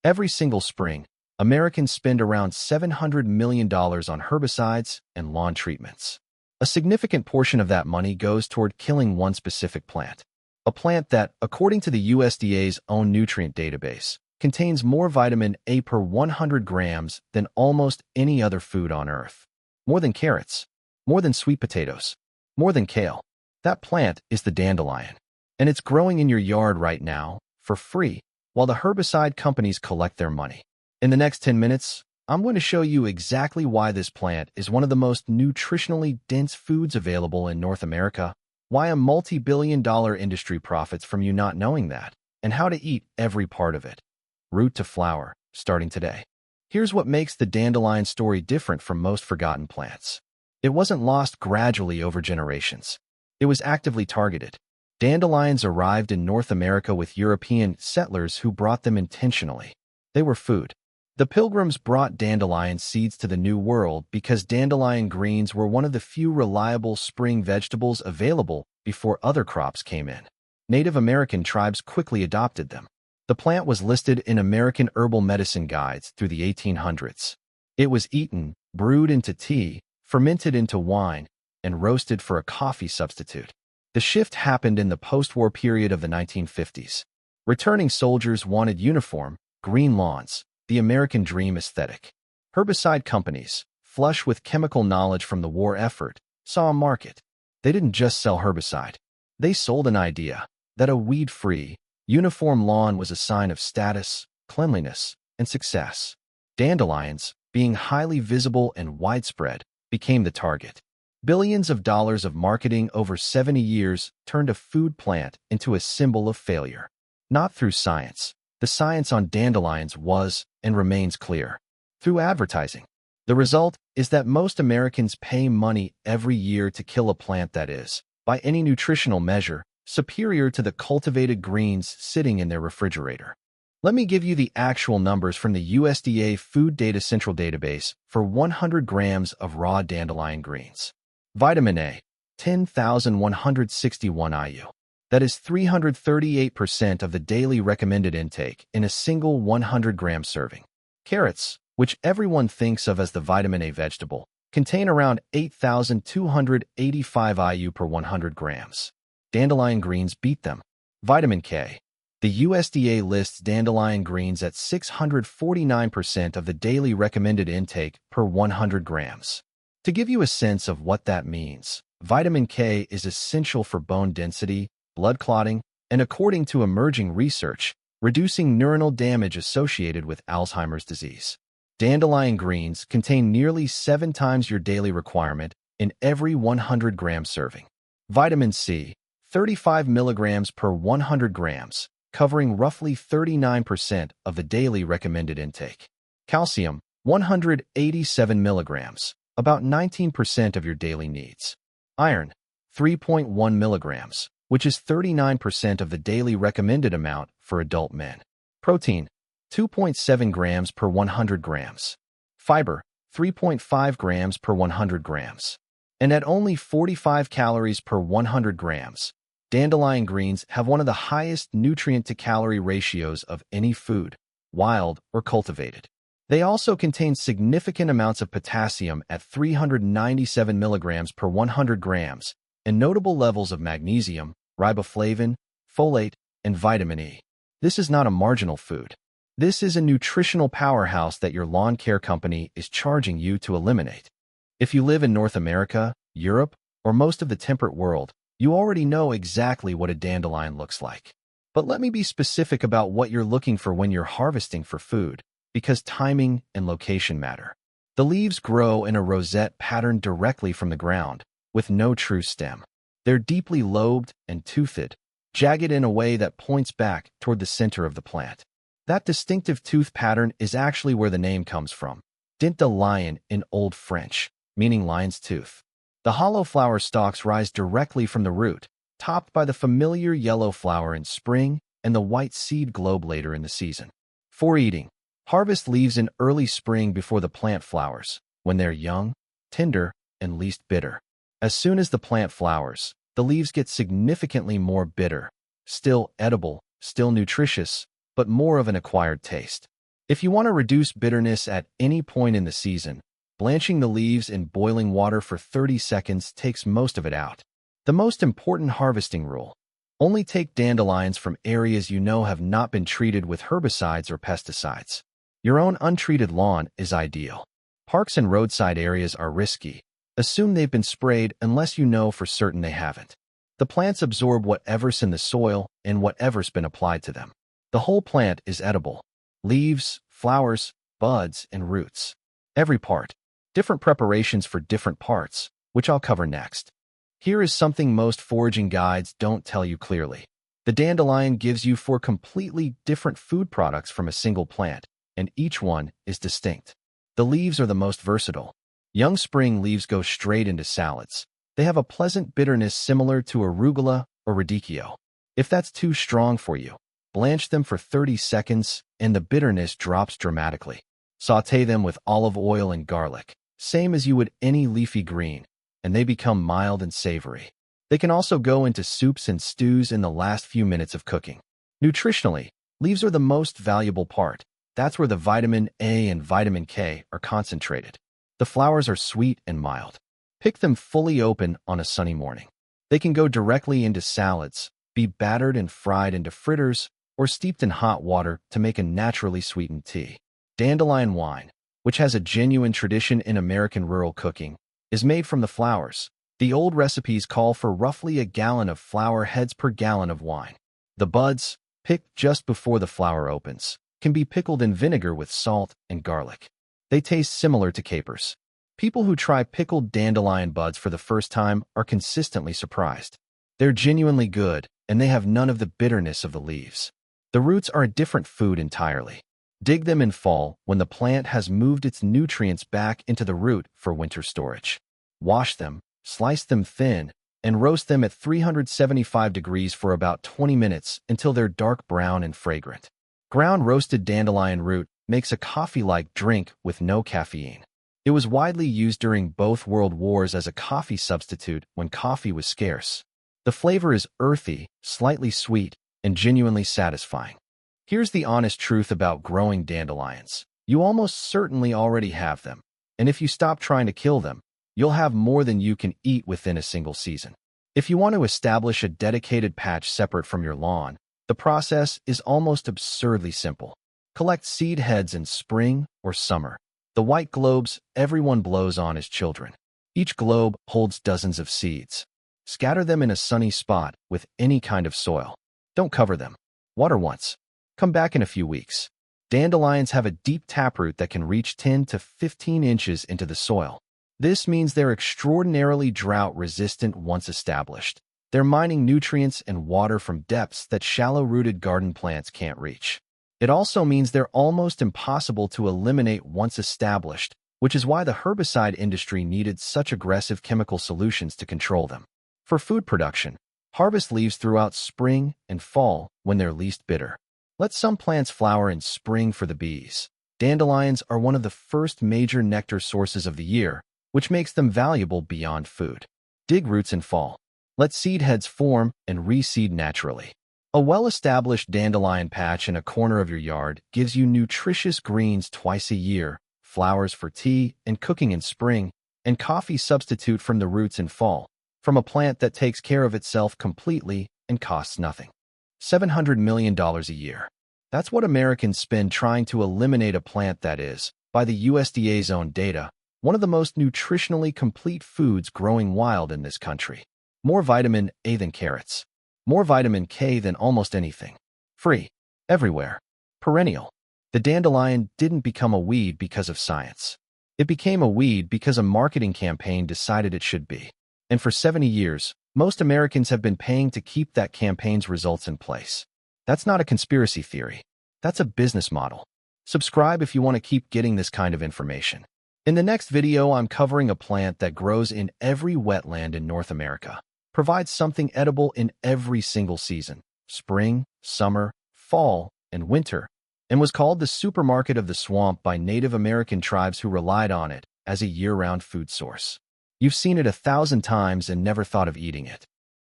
Every single spring, Americans spend around $700 million on herbicides and lawn treatments. A significant portion of that money goes toward killing one specific plant, a plant that, according to the USDA's own nutrient database, contains more vitamin A per 100 grams than almost any other food on Earth. More than carrots, more than sweet potatoes, more than kale. That plant is the dandelion, and it's growing in your yard right now for free while the herbicide companies collect their money. In the next 10 minutes, I'm going to show you exactly why this plant is one of the most nutritionally dense foods available in North America, why a multi-billion-dollar industry profits from you not knowing that, and how to eat every part of it, root to flower, starting today. Here's what makes the dandelion story different from most forgotten plants. It wasn't lost gradually over generations. It was actively targeted. Dandelions arrived in North America with European settlers who brought them intentionally. They were food. The Pilgrims brought dandelion seeds to the New World because dandelion greens were one of the few reliable spring vegetables available before other crops came in. Native American tribes quickly adopted them. The plant was listed in American herbal medicine guides through the 1800s. It was eaten, brewed into tea, fermented into wine, and roasted for a coffee substitute. The shift happened in the post-war period of the 1950s. Returning soldiers wanted uniform, green lawns, the American dream aesthetic. Herbicide companies, flush with chemical knowledge from the war effort, saw a market. They didn't just sell herbicide. They sold an idea that a weed-free, uniform lawn was a sign of status, cleanliness, and success. Dandelions, being highly visible and widespread, became the target. Billions of dollars of marketing over 70 years turned a food plant into a symbol of failure. Not through science. The science on dandelions was and remains clear. Through advertising. The result is that most Americans pay money every year to kill a plant that is, by any nutritional measure, superior to the cultivated greens sitting in their refrigerator. Let me give you the actual numbers from the USDA Food Data Central database for 100 grams of raw dandelion greens. Vitamin A, 10,161 IU. That is 338% of the daily recommended intake in a single 100-gram serving. Carrots, which everyone thinks of as the vitamin A vegetable, contain around 8,285 IU per 100 grams. Dandelion greens beat them. Vitamin K. The USDA lists dandelion greens at 649% of the daily recommended intake per 100 grams. To give you a sense of what that means, vitamin K is essential for bone density, blood clotting, and according to emerging research, reducing neuronal damage associated with Alzheimer's disease. Dandelion greens contain nearly 7 times your daily requirement in every 100-gram serving. Vitamin C, 35 milligrams per 100 grams, covering roughly 39% of the daily recommended intake. Calcium, 187 milligrams, about 19% of your daily needs. Iron, 3.1 milligrams, which is 39% of the daily recommended amount for adult men. Protein, 2.7 grams per 100 grams. Fiber, 3.5 grams per 100 grams. And at only 45 calories per 100 grams, dandelion greens have one of the highest nutrient-to-calorie ratios of any food, wild or cultivated. They also contain significant amounts of potassium at 397 milligrams per 100 grams and notable levels of magnesium, riboflavin, folate, and vitamin E. This is not a marginal food. This is a nutritional powerhouse that your lawn care company is charging you to eliminate. If you live in North America, Europe, or most of the temperate world, you already know exactly what a dandelion looks like. But let me be specific about what you're looking for when you're harvesting for food, because timing and location matter. The leaves grow in a rosette pattern directly from the ground, with no true stem. They're deeply lobed and toothed, jagged in a way that points back toward the center of the plant. That distinctive tooth pattern is actually where the name comes from. Dandelion in Old French, meaning lion's tooth. The hollow flower stalks rise directly from the root, topped by the familiar yellow flower in spring and the white seed globe later in the season. For eating, harvest leaves in early spring before the plant flowers, when they're young, tender, and least bitter. As soon as the plant flowers, the leaves get significantly more bitter, still edible, still nutritious, but more of an acquired taste. If you want to reduce bitterness at any point in the season, blanching the leaves in boiling water for 30 seconds takes most of it out. The most important harvesting rule: only take dandelions from areas you know have not been treated with herbicides or pesticides. Your own untreated lawn is ideal. Parks and roadside areas are risky. Assume they've been sprayed unless you know for certain they haven't. The plants absorb whatever's in the soil and whatever's been applied to them. The whole plant is edible: leaves, flowers, buds, and roots. Every part. Different preparations for different parts, which I'll cover next. Here is something most foraging guides don't tell you clearly. The dandelion gives you 4 completely different food products from a single plant, and each one is distinct. The leaves are the most versatile. Young spring leaves go straight into salads. They have a pleasant bitterness similar to arugula or radicchio. If that's too strong for you, blanch them for 30 seconds and the bitterness drops dramatically. Sauté them with olive oil and garlic, same as you would any leafy green, and they become mild and savory. They can also go into soups and stews in the last few minutes of cooking. Nutritionally, leaves are the most valuable part. That's where the vitamin A and vitamin K are concentrated. The flowers are sweet and mild. Pick them fully open on a sunny morning. They can go directly into salads, be battered and fried into fritters, or steeped in hot water to make a naturally sweetened tea. Dandelion wine, which has a genuine tradition in American rural cooking, is made from the flowers. The old recipes call for roughly a gallon of flower heads per gallon of wine. The buds, picked just before the flower opens, can be pickled in vinegar with salt and garlic. They taste similar to capers. People who try pickled dandelion buds for the first time are consistently surprised. They're genuinely good, and they have none of the bitterness of the leaves. The roots are a different food entirely. Dig them in fall when the plant has moved its nutrients back into the root for winter storage. Wash them, slice them thin, and roast them at 375 degrees for about 20 minutes until they're dark brown and fragrant. Ground roasted dandelion root makes a coffee-like drink with no caffeine. It was widely used during both world wars as a coffee substitute when coffee was scarce. The flavor is earthy, slightly sweet, and genuinely satisfying. Here's the honest truth about growing dandelions. You almost certainly already have them, and if you stop trying to kill them, you'll have more than you can eat within a single season. If you want to establish a dedicated patch separate from your lawn, the process is almost absurdly simple. Collect seed heads in spring or summer. The white globes everyone blows on as children. Each globe holds dozens of seeds. Scatter them in a sunny spot with any kind of soil. Don't cover them. Water once. Come back in a few weeks. Dandelions have a deep taproot that can reach 10 to 15 inches into the soil. This means they're extraordinarily drought-resistant once established. They're mining nutrients and water from depths that shallow-rooted garden plants can't reach. It also means they're almost impossible to eliminate once established, which is why the herbicide industry needed such aggressive chemical solutions to control them. For food production, harvest leaves throughout spring and fall when they're least bitter. Let some plants flower in spring for the bees. Dandelions are one of the first major nectar sources of the year, which makes them valuable beyond food. Dig roots in fall. Let seed heads form and reseed naturally. A well-established dandelion patch in a corner of your yard gives you nutritious greens twice a year, flowers for tea and cooking in spring, and coffee substitute from the roots in fall, from a plant that takes care of itself completely and costs nothing. $700 million a year. That's what Americans spend trying to eliminate a plant that is, by the USDA's own data, one of the most nutritionally complete foods growing wild in this country. More vitamin A than carrots. More vitamin K than almost anything. Free. Everywhere. Perennial. The dandelion didn't become a weed because of science. It became a weed because a marketing campaign decided it should be. And for 70 years, most Americans have been paying to keep that campaign's results in place. That's not a conspiracy theory. That's a business model. Subscribe if you want to keep getting this kind of information. In the next video, I'm covering a plant that grows in every wetland in North America. Provides something edible in every single season, spring, summer, fall, and winter, and was called the supermarket of the swamp by Native American tribes who relied on it as a year-round food source. You've seen it 1,000 times and never thought of eating it.